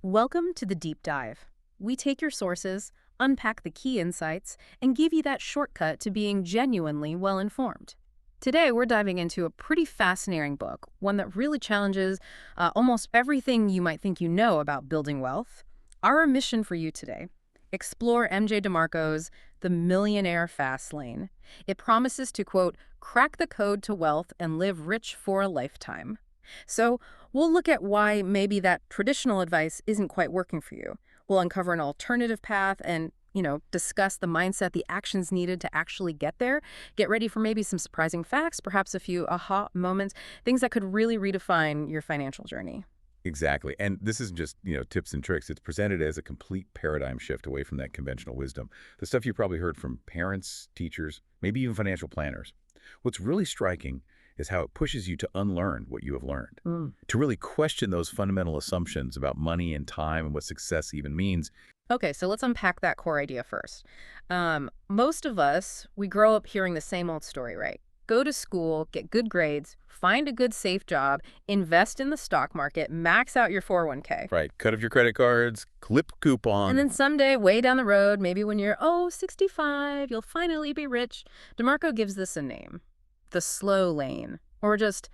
Welcome to the Deep Dive. We take your sources, unpack the key insights, and give you that shortcut to being genuinely well-informed. Today, we're diving into a pretty fascinating book, one that really challenges almost everything you might think you know about building wealth. Our mission for you today: explore MJ DeMarco's The Millionaire Fastlane. It promises to, quote, crack the code to wealth and live rich for a lifetime. So we'll look at why maybe that traditional advice isn't quite working for you. We'll uncover an alternative path and, discuss the mindset, the actions needed to actually get there. Get ready for maybe some surprising facts, perhaps a few aha moments, things that could really redefine your financial journey. Exactly. And this isn't just, tips and tricks. It's presented as a complete paradigm shift away from that conventional wisdom. The stuff you probably heard from parents, teachers, maybe even financial planners. What's really striking is how it pushes you to unlearn what you have learned, to really question those fundamental assumptions about money and time and what success even means. Okay, so let's unpack that core idea first. Most of us, we grow up hearing the same old story, right? Go to school, get good grades, find a good safe job, invest in the stock market, max out your 401k. Right. Cut off your credit cards, clip coupon. And then someday, way down the road, maybe when you're, 65, you'll finally be rich. DeMarco gives this a name: the slow lane, or just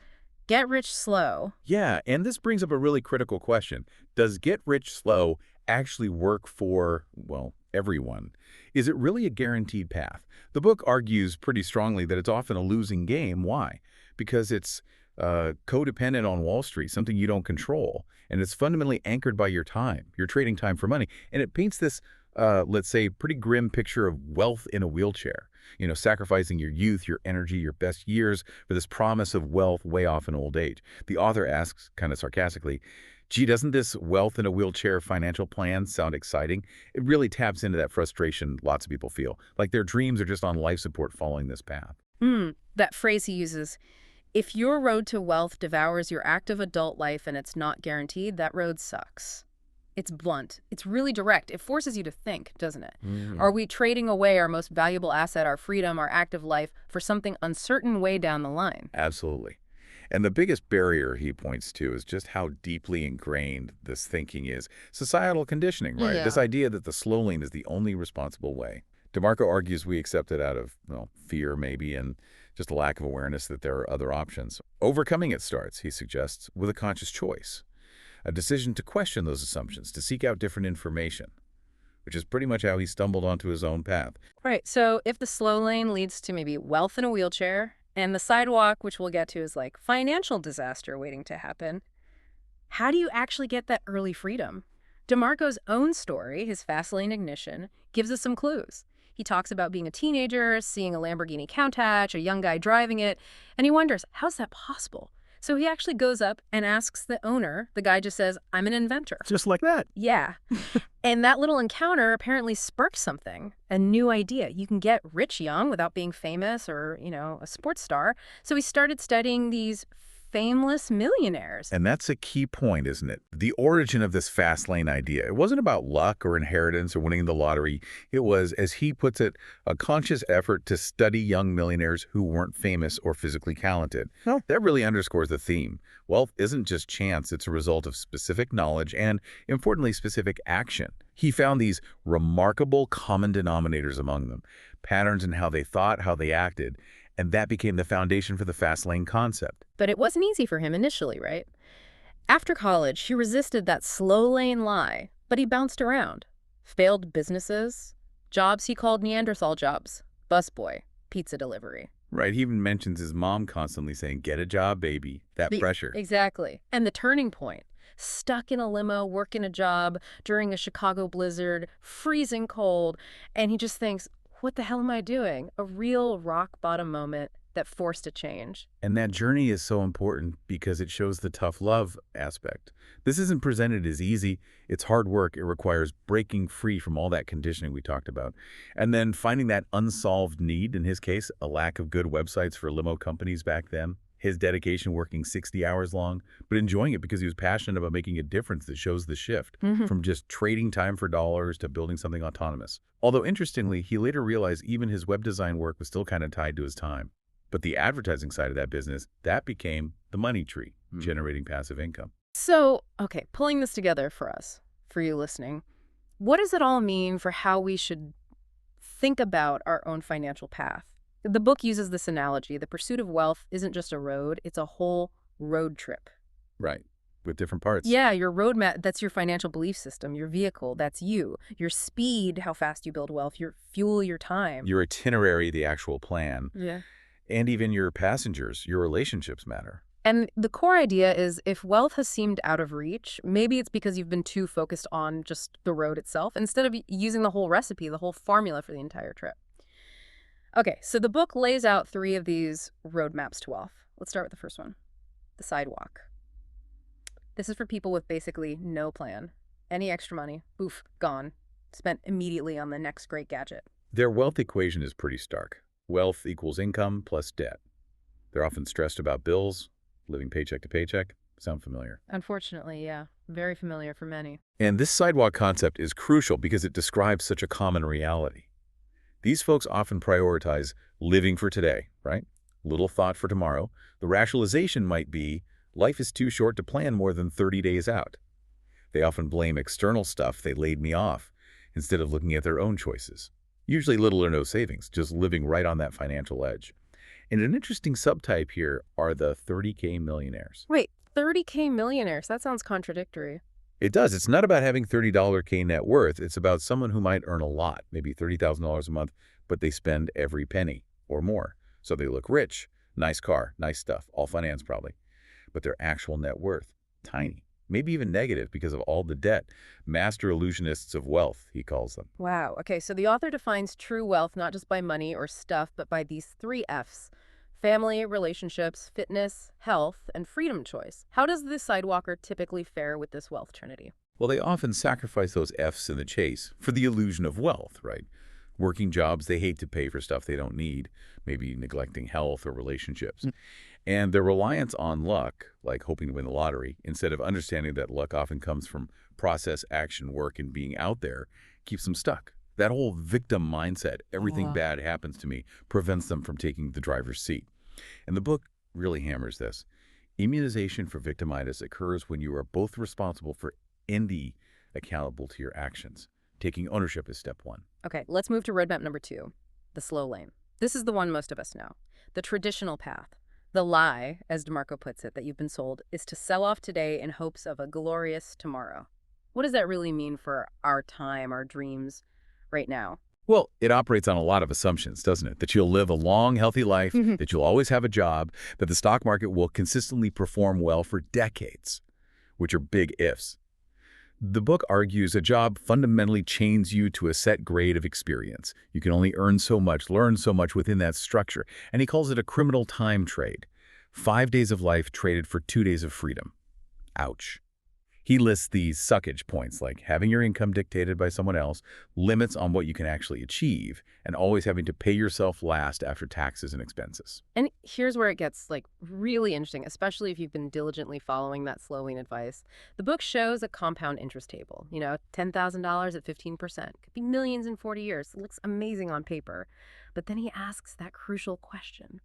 get rich slow. Yeah, and this brings up a really critical question. Does get rich slow actually work for, well, everyone? Is it really a guaranteed path? The book argues pretty strongly that it's often a losing game. Why? Because it's codependent on Wall Street, something you don't control, and it's fundamentally anchored by your time. You're trading time for money, and it paints this, let's say, pretty grim picture of wealth in a wheelchair. Sacrificing your youth, your energy, your best years for this promise of wealth way off in old age. The author asks, kind of sarcastically, gee, doesn't this wealth in a wheelchair financial plan sound exciting? It really taps into that frustration lots of people feel, like their dreams are just on life support following this path. That phrase he uses: if your road to wealth devours your active adult life and it's not guaranteed, that road sucks. It's blunt. It's really direct. It forces you to think, doesn't it? Are we trading away our most valuable asset, our freedom, our active life, for something uncertain way down the line? Absolutely. And the biggest barrier he points to is just how deeply ingrained this thinking is. Societal conditioning, right? Yeah. This idea that the slow lane is the only responsible way. DeMarco argues we accept it out of, fear maybe, and just a lack of awareness that there are other options. Overcoming it starts, he suggests, with a conscious choice. A decision to question those assumptions, to seek out different information, which is pretty much how he stumbled onto his own path. Right. So if the slow lane leads to maybe wealth in a wheelchair, and the sidewalk, which we'll get to, is like financial disaster waiting to happen, how do you actually get that early freedom? DeMarco's own story, his Fastlane ignition, gives us some clues. He talks about being a teenager, seeing a Lamborghini Countach, a young guy driving it, and he wonders, how's that possible? So he actually goes up and asks the owner. The guy just says, I'm an inventor. Just like that. Yeah. And that little encounter apparently sparked something, a new idea. You can get rich young without being famous or, a sports star. So he started studying these fameless millionaires. And that's a key point, isn't it? The origin of this fast lane idea. It wasn't about luck or inheritance or winning the lottery. It was, as he puts it, a conscious effort to study young millionaires who weren't famous or physically talented. Oh. That really underscores the theme. Wealth isn't just chance. It's a result of specific knowledge and, importantly, specific action. He found these remarkable common denominators among them, patterns in how they thought, how they acted, and that became the foundation for the fast lane concept. But it wasn't easy for him initially, right? After college, he resisted that slow lane lie, but he bounced around. Failed businesses, jobs he called Neanderthal jobs, busboy, pizza delivery. Right, he even mentions his mom constantly saying, get a job, baby. That pressure. Exactly. And the turning point: stuck in a limo, working a job during a Chicago blizzard, freezing cold, and he just thinks, what the hell am I doing? A real rock bottom moment that forced a change. And that journey is so important because it shows the tough love aspect. This isn't presented as easy. It's hard work. It requires breaking free from all that conditioning we talked about. And then finding that unsolved need, in his case, a lack of good websites for limo companies back then. His dedication working 60 hours long, but enjoying it because he was passionate about making a difference that shows the shift from just trading time for dollars to building something autonomous. Although interestingly, he later realized even his web design work was still kind of tied to his time. But the advertising side of that business, that became the money tree, generating passive income. So, okay, pulling this together for us. for you listening. What does it all mean for how we should think about our own financial path? The book uses this analogy. The pursuit of wealth isn't just a road, it's a whole road trip. Right. With different parts. Yeah, your roadmap, that's your financial belief system. Your vehicle, that's you. Your speed, how fast you build wealth. Your fuel, your time. Your itinerary, the actual plan. Yeah. And even your passengers, your relationships matter. And the core idea is if wealth has seemed out of reach, maybe it's because you've been too focused on just the road itself instead of using the whole recipe, the whole formula for the entire trip. Okay, so the book lays out 3 of these roadmaps to wealth. Let's start with the first one, the sidewalk. This is for people with basically no plan. Any extra money, poof, gone. Spent immediately on the next great gadget. Their wealth equation is pretty stark. Wealth equals income plus debt. They're often stressed about bills, living paycheck to paycheck. Sound familiar? Unfortunately, yeah. Very familiar for many. And this sidewalk concept is crucial because it describes such a common reality. These folks often prioritize living for today, right? Little thought for tomorrow. The rationalization might be, life is too short to plan more than 30 days out. They often blame external stuff they laid me off instead of looking at their own choices. Usually little or no savings, just living right on that financial edge. And an interesting subtype here are the 30K millionaires. Wait, 30K millionaires? That sounds contradictory. It does. It's not about having $30K net worth. It's about someone who might earn a lot, maybe $30,000 a month, but they spend every penny or more. So they look rich, nice car, nice stuff, all financed probably. But their actual net worth, tiny, maybe even negative because of all the debt. Master illusionists of wealth, he calls them. Wow. Okay, so the author defines true wealth not just by money or stuff, but by these 3 F's. Family, relationships, fitness, health, and freedom choice. How does the sidewalker typically fare with this wealth trinity? Well, they often sacrifice those F's in the chase for the illusion of wealth, right? Working jobs they hate to pay for stuff they don't need, maybe neglecting health or relationships. And their reliance on luck, like hoping to win the lottery, instead of understanding that luck often comes from process, action, work, and being out there, keeps them stuck. That whole victim mindset, everything bad happens to me, prevents them from taking the driver's seat. And the book really hammers this. Immunization for victimitis occurs when you are both responsible for and accountable to your actions. Taking ownership is step 1. Okay, let's move to roadmap number 2, the slow lane. This is the one most of us know. The traditional path. The lie, as DeMarco puts it, that you've been sold is to sell off today in hopes of a glorious tomorrow. What does that really mean for our time, our dreams right now? Well, it operates on a lot of assumptions, doesn't it? That you'll live a long, healthy life, that you'll always have a job, that the stock market will consistently perform well for decades, which are big ifs. The book argues a job fundamentally chains you to a set grade of experience. You can only earn so much, learn so much within that structure, and he calls it a criminal time trade. 5 days of life traded for 2 days of freedom. Ouch. He lists these suckage points like having your income dictated by someone else, limits on what you can actually achieve, and always having to pay yourself last after taxes and expenses. And here's where it gets really interesting, especially if you've been diligently following that slow lane advice. The book shows a compound interest table. You know, $10,000 at 15%. Could be millions in 40 years. It looks amazing on paper. But then he asks that crucial question.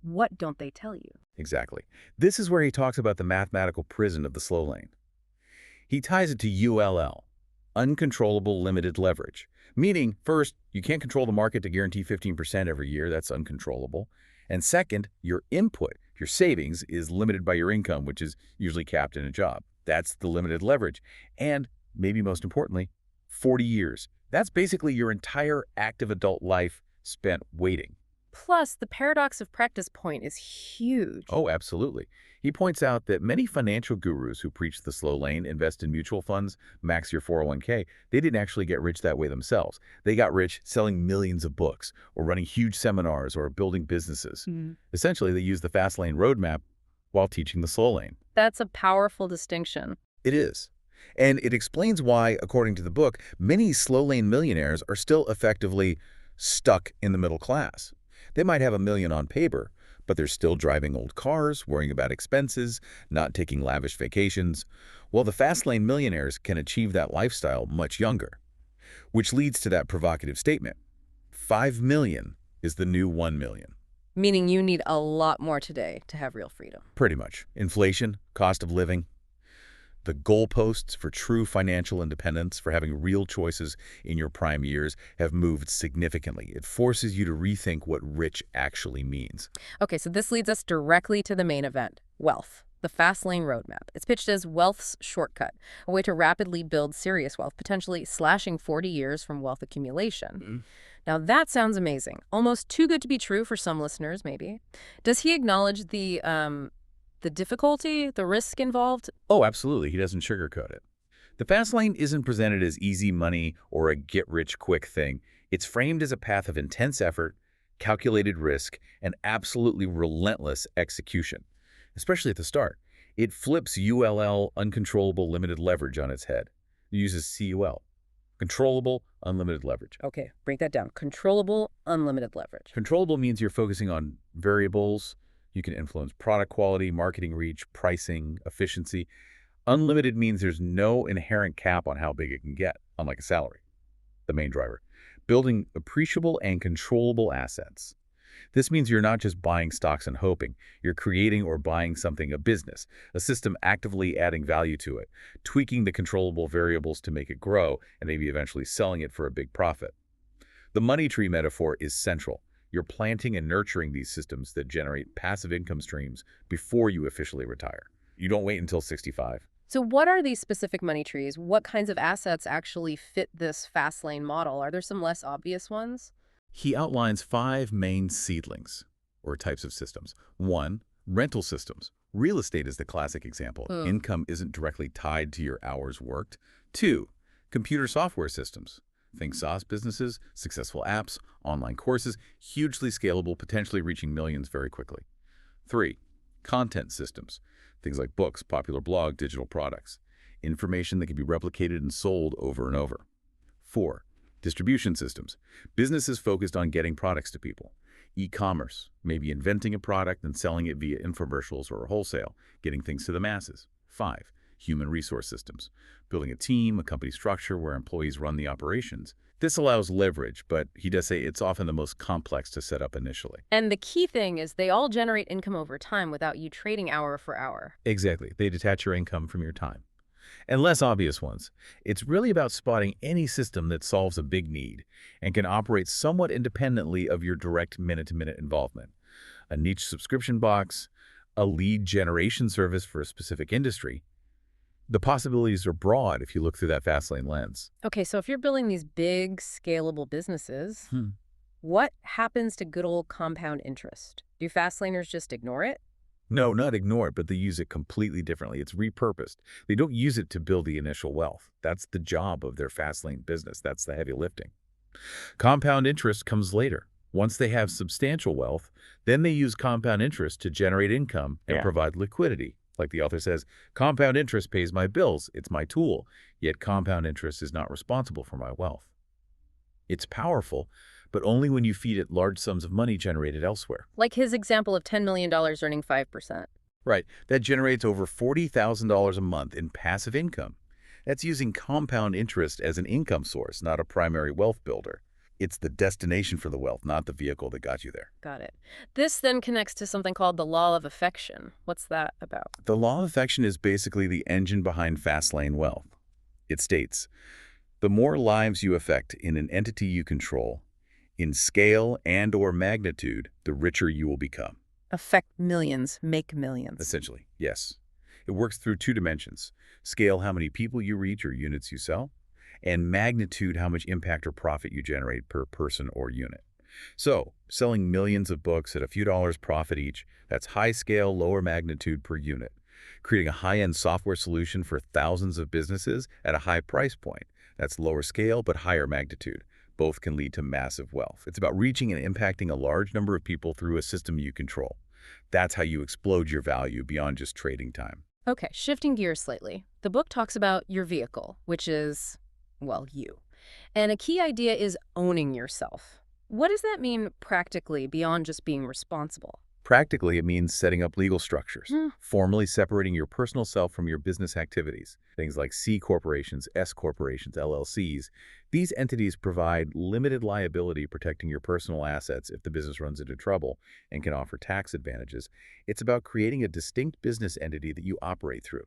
What don't they tell you? Exactly. This is where he talks about the mathematical prison of the slow lane. He ties it to ULL, uncontrollable limited leverage, meaning, first, you can't control the market to guarantee 15% every year. That's uncontrollable. And second, your input, your savings, is limited by your income, which is usually capped in a job. That's the limited leverage. And maybe most importantly, 40 years. That's basically your entire active adult life spent waiting. Plus, the paradox of practice point is huge. Oh, absolutely. He points out that many financial gurus who preach the slow lane, invest in mutual funds, max your 401k, they didn't actually get rich that way themselves. They got rich selling millions of books or running huge seminars or building businesses. Essentially, they used the fast lane roadmap while teaching the slow lane. That's a powerful distinction. It is. And it explains why, according to the book, many slow lane millionaires are still effectively stuck in the middle class. They might have $1 million on paper, but they're still driving old cars, worrying about expenses, not taking lavish vacations. Well, the fast lane millionaires can achieve that lifestyle much younger, which leads to that provocative statement. 5 million is the new 1 million. Meaning you need a lot more today to have real freedom. Pretty much. Inflation, cost of living. The goalposts for true financial independence, for having real choices in your prime years, have moved significantly. It forces you to rethink what rich actually means. Okay, so this leads us directly to the main event, wealth. The Fastlane Roadmap. It's pitched as wealth's shortcut, a way to rapidly build serious wealth, potentially slashing 40 years from wealth accumulation. Now that sounds amazing. Almost too good to be true for some listeners, maybe. Does he acknowledge the difficulty, the risk involved? Oh, absolutely. He doesn't sugarcoat it. The fast lane isn't presented as easy money or a get-rich-quick thing. It's framed as a path of intense effort, calculated risk, and absolutely relentless execution, especially at the start. It flips ULL, uncontrollable limited leverage, on its head. It uses CUL, controllable unlimited leverage. Okay, break that down. Controllable, unlimited leverage. Controllable means you're focusing on variables. You can influence product quality, marketing reach, pricing, efficiency. Unlimited means there's no inherent cap on how big it can get, unlike a salary, the main driver. Building appreciable and controllable assets. This means you're not just buying stocks and hoping. You're creating or buying something, a business, a system actively adding value to it, tweaking the controllable variables to make it grow, and maybe eventually selling it for a big profit. The money tree metaphor is central. You're planting and nurturing these systems that generate passive income streams before you officially retire. You don't wait until 65. So what are these specific money trees? What kinds of assets actually fit this fast lane model? Are there some less obvious ones? He outlines 5 main seedlings, or types of systems. 1, rental systems. Real estate is the classic example. Income isn't directly tied to your hours worked. 2, computer software systems. Think SaaS businesses, successful apps, online courses, hugely scalable, potentially reaching millions very quickly. 3, content systems. Things like books, popular blog, digital products. Information that can be replicated and sold over and over. 4, distribution systems. Businesses focused on getting products to people. E-commerce, maybe inventing a product and selling it via infomercials or wholesale, getting things to the masses. 5, human resource systems. Building a team, a company structure where employees run the operations. This allows leverage, but he does say it's often the most complex to set up initially. And the key thing is they all generate income over time without you trading hour for hour. Exactly. They detach your income from your time. And less obvious ones. It's really about spotting any system that solves a big need and can operate somewhat independently of your direct minute-to-minute involvement. A niche subscription box, a lead generation service for a specific industry. The possibilities are broad if you look through that Fastlane lens. Okay, so if you're building these big, scalable businesses, what happens to good old compound interest? Do fastlaners just ignore it? No, not ignore it, but they use it completely differently. It's repurposed. They don't use it to build the initial wealth. That's the job of their Fastlane business. That's the heavy lifting. Compound interest comes later. Once they have substantial wealth, then they use compound interest to generate income and provide liquidity. Like the author says, compound interest pays my bills. It's my tool. Yet compound interest is not responsible for my wealth. It's powerful, but only when you feed it large sums of money generated elsewhere. Like his example of $10 million earning 5%. Right. That generates over $40,000 a month in passive income. That's using compound interest as an income source, not a primary wealth builder. It's the destination for the wealth, not the vehicle that got you there. Got it. This then connects to something called the law of affection. What's that about? The law of affection is basically the engine behind Fastlane wealth. It states, the more lives you affect in an entity you control, in scale and/or magnitude, the richer you will become. Affect millions, make millions. Essentially, yes. It works through 2 dimensions. Scale, how many people you reach or units you sell, and magnitude, how much impact or profit you generate per person or unit. So, selling millions of books at a few dollars profit each, that's high scale, lower magnitude per unit. Creating a high-end software solution for thousands of businesses at a high price point, that's lower scale but higher magnitude. Both can lead to massive wealth. It's about reaching and impacting a large number of people through a system you control. That's how you explode your value beyond just trading time. Okay, shifting gears slightly. The book talks about your vehicle, which is, well, you. And a key idea is owning yourself. What does that mean practically beyond just being responsible? Practically, it means setting up legal structures, formally separating your personal self from your business activities. Things like C corporations, S corporations, LLCs. These entities provide limited liability, protecting your personal assets if the business runs into trouble, and can offer tax advantages. It's about creating a distinct business entity that you operate through.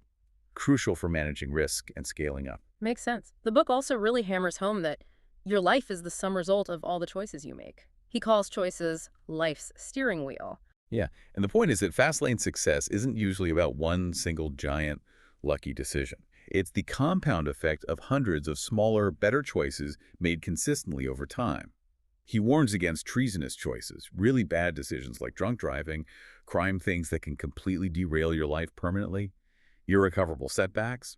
crucial for managing risk and scaling up. Makes sense. The book also really hammers home that your life is the sum result of all the choices you make. He calls choices life's steering wheel. Yeah, and the point is that Fastlane success isn't usually about one single giant lucky decision. It's the compound effect of hundreds of smaller, better choices made consistently over time. He warns against treasonous choices, really bad decisions like drunk driving, crime things that can completely derail your life permanently, irrecoverable setbacks.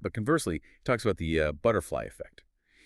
But conversely, he talks about the butterfly effect.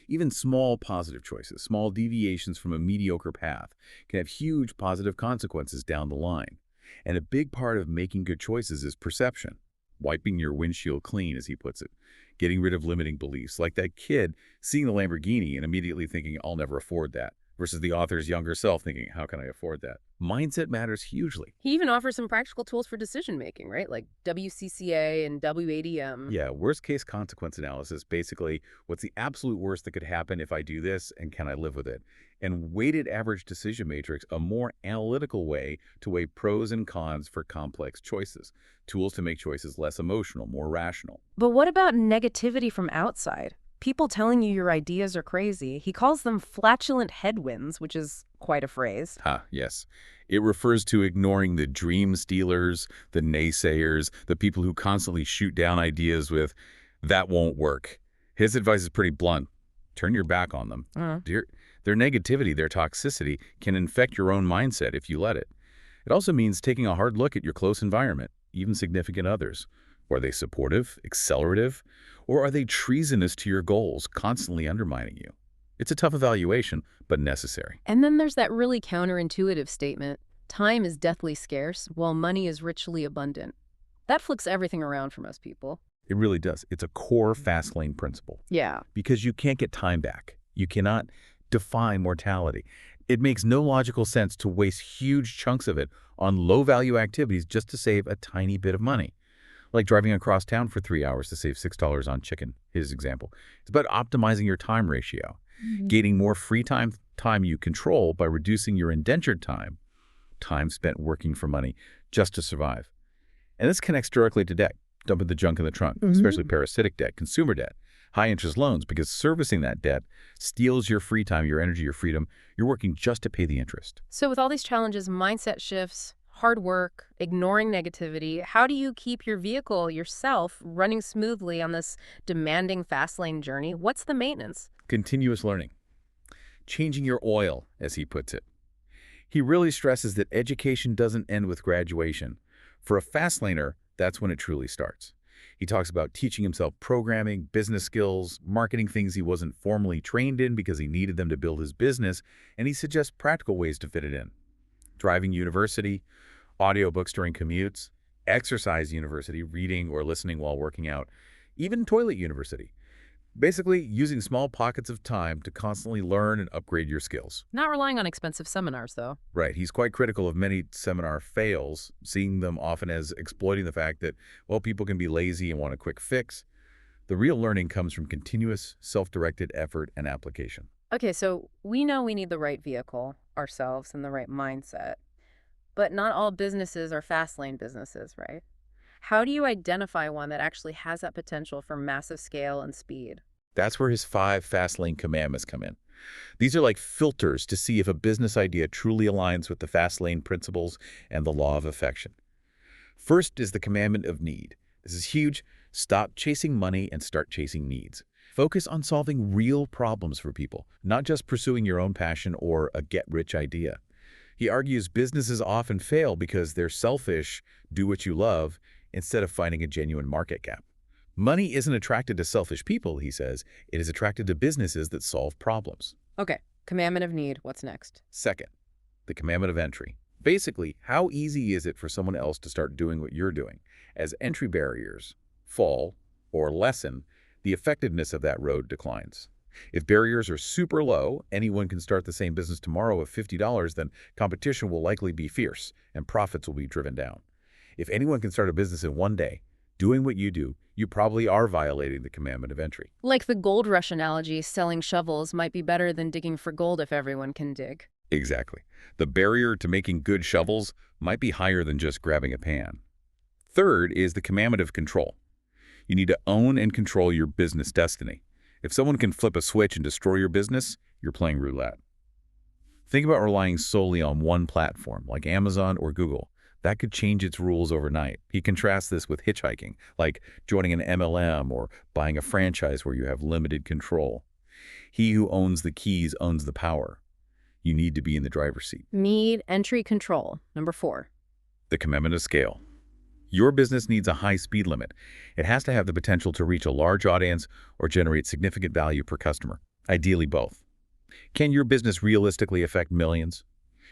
Even small positive choices, small deviations from a mediocre path, can have huge positive consequences down the line. And a big part of making good choices is perception. Wiping your windshield clean, as he puts it. Getting rid of limiting beliefs, like that kid seeing the Lamborghini and immediately thinking, I'll never afford that, versus the author's younger self thinking, how can I afford that? Mindset matters hugely. He even offers some practical tools for decision making, right? Like WCCA and WADM. Yeah, worst case consequence analysis, basically, what's the absolute worst that could happen if I do this, and can I live with it? And weighted average decision matrix, a more analytical way to weigh pros and cons for complex choices. Tools to make choices less emotional, more rational. But what about negativity from outside? People telling you your ideas are crazy. He calls them flatulent headwinds, which is quite a phrase. Yes. It refers to ignoring the dream stealers, the naysayers, the people who constantly shoot down ideas with, that won't work. His advice is pretty blunt. Turn your back on them. Their negativity, their toxicity, can infect your own mindset if you let it. It also means taking a hard look at your close environment, even significant others. Are they supportive, accelerative, or are they treasonous to your goals, constantly undermining you? It's a tough evaluation, but necessary. And then there's that really counterintuitive statement, time is deathly scarce, while money is richly abundant. That flips everything around for most people. It really does. It's a core Fastlane principle. Yeah. Because you can't get time back. You cannot defy mortality. It makes no logical sense to waste huge chunks of it on low-value activities just to save a tiny bit of money. Like driving across town for 3 hours to save $6 on chicken, his example. It's about optimizing your time ratio, gaining more free time you control by reducing your indentured time spent working for money just to survive. And this connects directly to debt, dumping the junk in the trunk, especially parasitic debt, consumer debt, high-interest loans, because servicing that debt steals your free time, your energy, your freedom. You're working just to pay the interest. So with all these challenges, mindset shifts, hard work, ignoring negativity, how do you keep your vehicle, yourself, running smoothly on this demanding fast lane journey? What's the maintenance? Continuous learning. Changing your oil, as he puts it. He really stresses that education doesn't end with graduation. For a fast laner, that's when it truly starts. He talks about teaching himself programming, business skills, marketing things he wasn't formally trained in because he needed them to build his business, and he suggests practical ways to fit it in. Driving university, audiobooks during commutes, exercise university, reading or listening while working out, even toilet university. Basically, using small pockets of time to constantly learn and upgrade your skills. Not relying on expensive seminars, though. Right. He's quite critical of many seminar fails, seeing them often as exploiting the fact that, well, people can be lazy and want a quick fix. The real learning comes from continuous, self-directed effort and application. Okay, so we know we need the right vehicle ourselves and the right mindset, but not all businesses are fast lane businesses, right? How do you identify one that actually has that potential for massive scale and speed? That's where his 5 fast lane commandments come in. These are like filters to see if a business idea truly aligns with the fast lane principles and the law of affection. First is the commandment of need. This is huge. Stop chasing money and start chasing needs. Focus on solving real problems for people, not just pursuing your own passion or a get-rich idea. He argues businesses often fail because they're selfish, do what you love, instead of finding a genuine market gap. Money isn't attracted to selfish people, he says. It is attracted to businesses that solve problems. Okay, commandment of need. What's next? Second, the commandment of entry. Basically, how easy is it for someone else to start doing what you're doing? As entry barriers fall or lessen, the effectiveness of that road declines. If barriers are super low, anyone can start the same business tomorrow at $50, then competition will likely be fierce and profits will be driven down. If anyone can start a business in one day, doing what you do, you probably are violating the commandment of entry. Like the gold rush analogy, selling shovels might be better than digging for gold if everyone can dig. Exactly. The barrier to making good shovels might be higher than just grabbing a pan. Third is the commandment of control. You need to own and control your business destiny. If someone can flip a switch and destroy your business, you're playing roulette. Think about relying solely on one platform, like Amazon or Google. That could change its rules overnight. He contrasts this with hitchhiking, like joining an MLM or buying a franchise where you have limited control. He who owns the keys owns the power. You need to be in the driver's seat. Need entry control. Number 4. The commitment of scale. Your business needs a high speed limit. It has to have the potential to reach a large audience or generate significant value per customer, ideally both. Can your business realistically affect millions?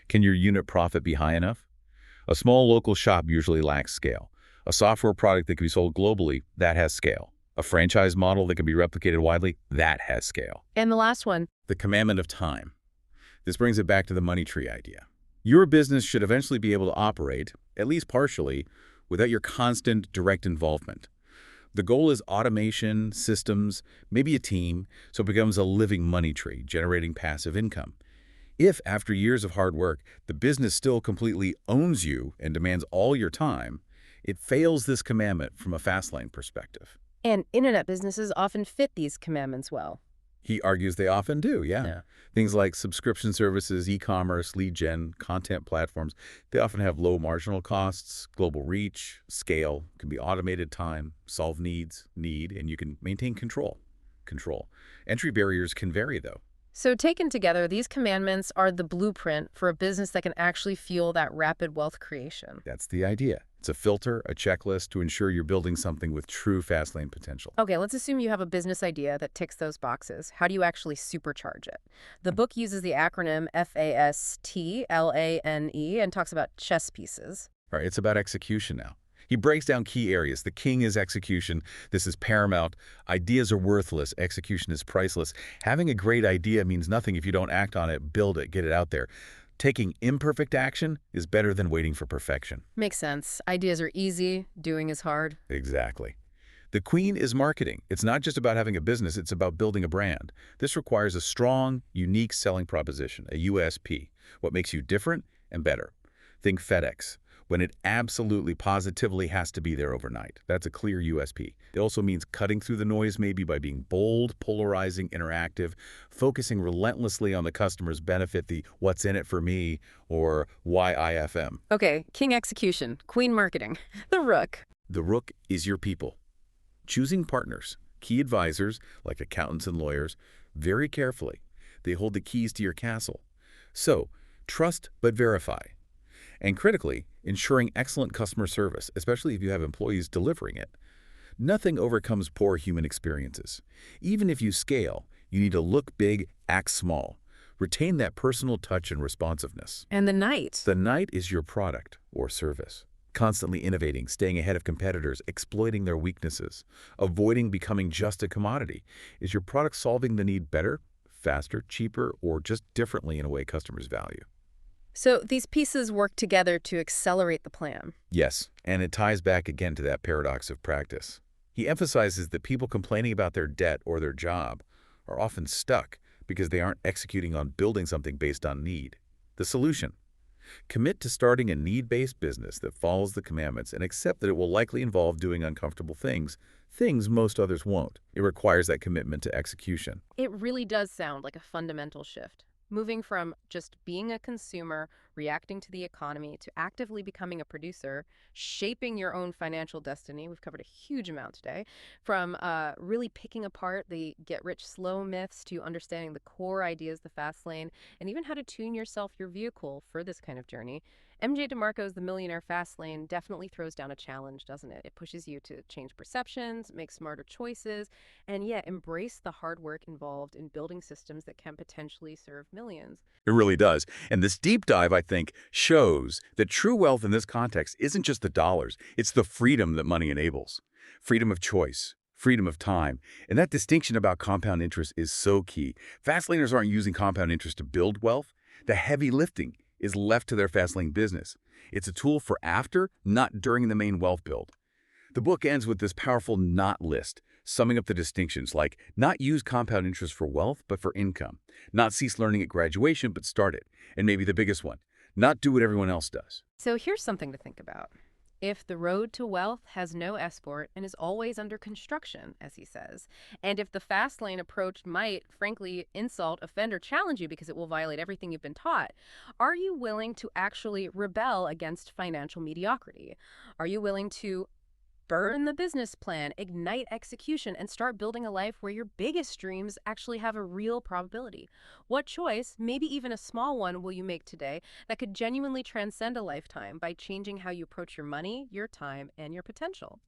Can your unit profit be high enough? A small local shop usually lacks scale. A software product that can be sold globally, that has scale. A franchise model that can be replicated widely, that has scale. And the last one. The commandment of time. This brings it back to the money tree idea. Your business should eventually be able to operate, at least partially, without your constant direct involvement. The goal is automation, systems, maybe a team, so it becomes a living money tree, generating passive income. If, after years of hard work, the business still completely owns you and demands all your time, it fails this commandment from a Fastlane perspective. And internet businesses often fit these commandments well. He argues they often do, yeah. Yeah. Things like subscription services, e-commerce, lead gen, content platforms, they often have low marginal costs, global reach, scale, can be automated time, solve need, and you can maintain control. Entry barriers can vary, though. So taken together, these commandments are the blueprint for a business that can actually fuel that rapid wealth creation. That's the idea. It's a filter, a checklist to ensure you're building something with true Fastlane potential. Okay, let's assume you have a business idea that ticks those boxes. How do you actually supercharge it? The book uses the acronym FASTLANE and talks about chess pieces. All right, it's about execution now. He breaks down key areas. The king is execution. This is paramount. Ideas are worthless. Execution is priceless. Having a great idea means nothing if you don't act on it, build it, get it out there. Taking imperfect action is better than waiting for perfection. Makes sense. Ideas are easy. Doing is hard. Exactly. The queen is marketing. It's not just about having a business. It's about building a brand. This requires a strong, unique selling proposition, a USP. What makes you different and better. Think FedEx. When it absolutely, positively has to be there overnight. That's a clear USP. It also means cutting through the noise maybe by being bold, polarizing, interactive, focusing relentlessly on the customer's benefit, the what's in it for me, or why IFM. Okay, king execution, queen marketing, the rook. The rook is your people. Choosing partners, key advisors, like accountants and lawyers, very carefully. They hold the keys to your castle. So, trust but verify. And critically, ensuring excellent customer service, especially if you have employees delivering it. Nothing overcomes poor human experiences. Even if you scale, you need to look big, act small. Retain that personal touch and responsiveness. And the knight. The knight is your product or service. Constantly innovating, staying ahead of competitors, exploiting their weaknesses, avoiding becoming just a commodity. Is your product solving the need better, faster, cheaper, or just differently in a way customers value? So these pieces work together to accelerate the plan. Yes, and it ties back again to that paradox of practice. He emphasizes that people complaining about their debt or their job are often stuck because they aren't executing on building something based on need. The solution: commit to starting a need-based business that follows the commandments and accept that it will likely involve doing uncomfortable things most others won't. It requires that commitment to execution. It really does sound like a fundamental shift. Moving from just being a consumer, reacting to the economy, to actively becoming a producer, shaping your own financial destiny. We've covered a huge amount today. From really picking apart the get-rich-slow myths to understanding the core ideas, the fast lane, and even how to tune yourself, your vehicle for this kind of journey. MJ DeMarco's The Millionaire Fastlane definitely throws down a challenge, doesn't it? It pushes you to change perceptions, make smarter choices, and yet embrace the hard work involved in building systems that can potentially serve millions. It really does. And this deep dive, I think, shows that true wealth in this context isn't just the dollars. It's the freedom that money enables. Freedom of choice, freedom of time. And that distinction about compound interest is so key. Fastlaners aren't using compound interest to build wealth. The heavy lifting is left to their Fastlane business. It's a tool for after, not during the main wealth build. The book ends with this powerful not list, summing up the distinctions like not use compound interest for wealth, but for income. Not cease learning at graduation, but start it. And maybe the biggest one, not do what everyone else does. So here's something to think about. If the road to wealth has no escort and is always under construction, as he says, and if the fast lane approach might, frankly, insult, offend, or challenge you because it will violate everything you've been taught, are you willing to actually rebel against financial mediocrity? Are you willing to burn the business plan, ignite execution, and start building a life where your biggest dreams actually have a real probability? What choice, maybe even a small one, will you make today that could genuinely transcend a lifetime by changing how you approach your money, your time, and your potential?